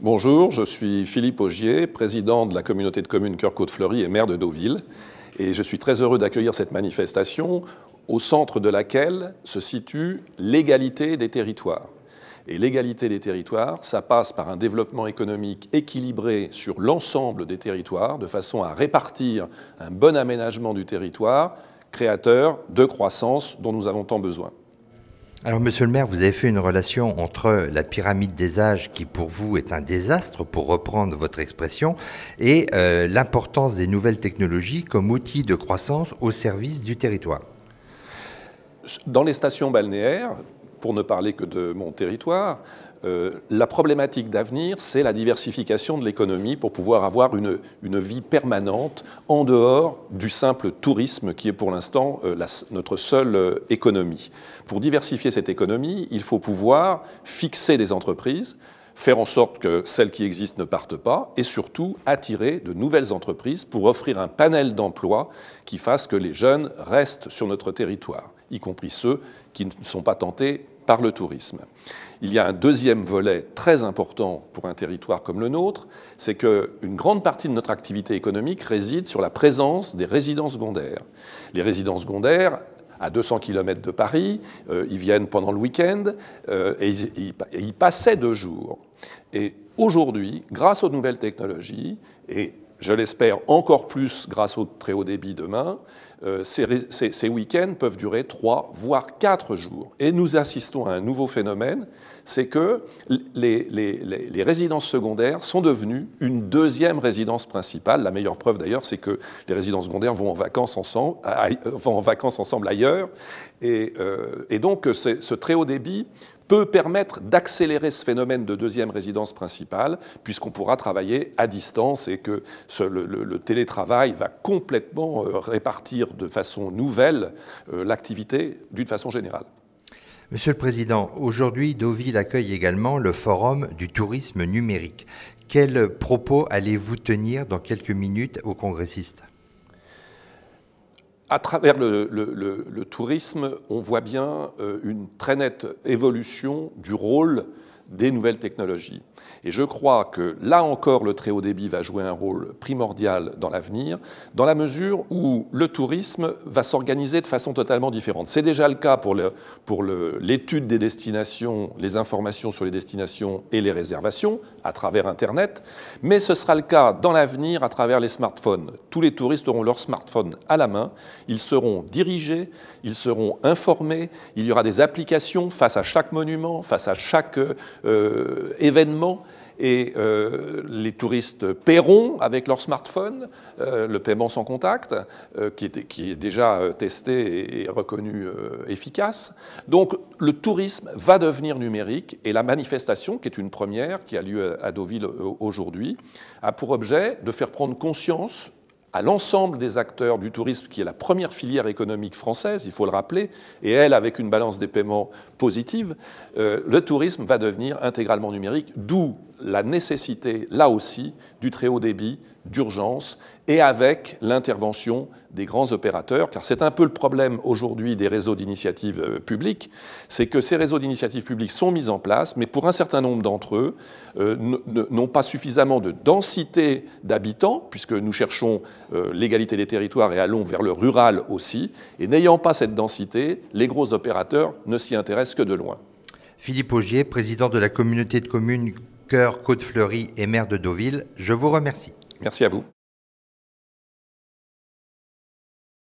Bonjour, je suis Philippe Augier, président de la communauté de communes Cœur-Côte-Fleury et maire de Deauville. Et je suis très heureux d'accueillir cette manifestation au centre de laquelle se situe l'égalité des territoires. Et l'égalité des territoires, ça passe par un développement économique équilibré sur l'ensemble des territoires, de façon à répartir un bon aménagement du territoire, créateur de croissance dont nous avons tant besoin. Alors, monsieur le maire, vous avez fait une relation entre la pyramide des âges, qui pour vous est un désastre, pour reprendre votre expression, et l'importance des nouvelles technologies comme outil de croissance au service du territoire. Dans les stations balnéaires, pour ne parler que de mon territoire, la problématique d'avenir, c'est la diversification de l'économie pour pouvoir avoir une vie permanente en dehors du simple tourisme qui est pour l'instant notre seule économie. Pour diversifier cette économie, il faut pouvoir fixer des entreprises, faire en sorte que celles qui existent ne partent pas et surtout attirer de nouvelles entreprises pour offrir un panel d'emplois qui fasse que les jeunes restent sur notre territoire, y compris ceux qui ne sont pas tentés par le tourisme. Il y a un deuxième volet très important pour un territoire comme le nôtre, c'est qu'une grande partie de notre activité économique réside sur la présence des résidences secondaires. Les résidences secondaires, à 200 km de Paris, ils viennent pendant le week-end et ils passaient 2 jours. Et aujourd'hui, grâce aux nouvelles technologies, et je l'espère encore plus grâce au très haut débit demain, ces week-ends peuvent durer 3, voire 4 jours. Et nous assistons à un nouveau phénomène, c'est que les résidences secondaires sont devenues une deuxième résidence principale. La meilleure preuve d'ailleurs, c'est que les résidences secondaires vont en vacances ensemble ailleurs. Et donc ce très haut débit peut permettre d'accélérer ce phénomène de deuxième résidence principale, puisqu'on pourra travailler à distance et que le télétravail va complètement répartir de façon nouvelle l'activité d'une façon générale. Monsieur le Président, aujourd'hui, Deauville accueille également le Forum du tourisme numérique. Quels propos allez-vous tenir dans quelques minutes aux congressistes ? À travers le tourisme, on voit bien une très nette évolution du rôle des nouvelles technologies. Et je crois que là encore, le très haut débit va jouer un rôle primordial dans l'avenir, dans la mesure où le tourisme va s'organiser de façon totalement différente. C'est déjà le cas pour l'étude des destinations, les informations sur les destinations et les réservations à travers Internet, mais ce sera le cas dans l'avenir à travers les smartphones. Tous les touristes auront leur smartphone à la main, ils seront dirigés, ils seront informés, il y aura des applications face à chaque monument, face à chaque événement, et les touristes paieront avec leur smartphone, le paiement sans contact, qui est déjà testé et reconnu efficace. Donc le tourisme va devenir numérique et la manifestation, qui est une première, qui a lieu à Deauville aujourd'hui, a pour objet de faire prendre conscience à l'ensemble des acteurs du tourisme, qui est la première filière économique française, il faut le rappeler, et elle, avec une balance des paiements positive, le tourisme va devenir intégralement numérique, d'où la nécessité, là aussi, du très haut débit, d'urgence, et avec l'intervention des grands opérateurs, car c'est un peu le problème aujourd'hui des réseaux d'initiatives publiques, c'est que ces réseaux d'initiatives publiques sont mis en place, mais pour un certain nombre d'entre eux, n'ont pas suffisamment de densité d'habitants, puisque nous cherchons l'égalité des territoires et allons vers le rural aussi, et n'ayant pas cette densité, les gros opérateurs ne s'y intéressent que de loin. Philippe Augier, président de la communauté de communes Cœur-Côte-Fleury et maire de Deauville, je vous remercie. Merci à vous.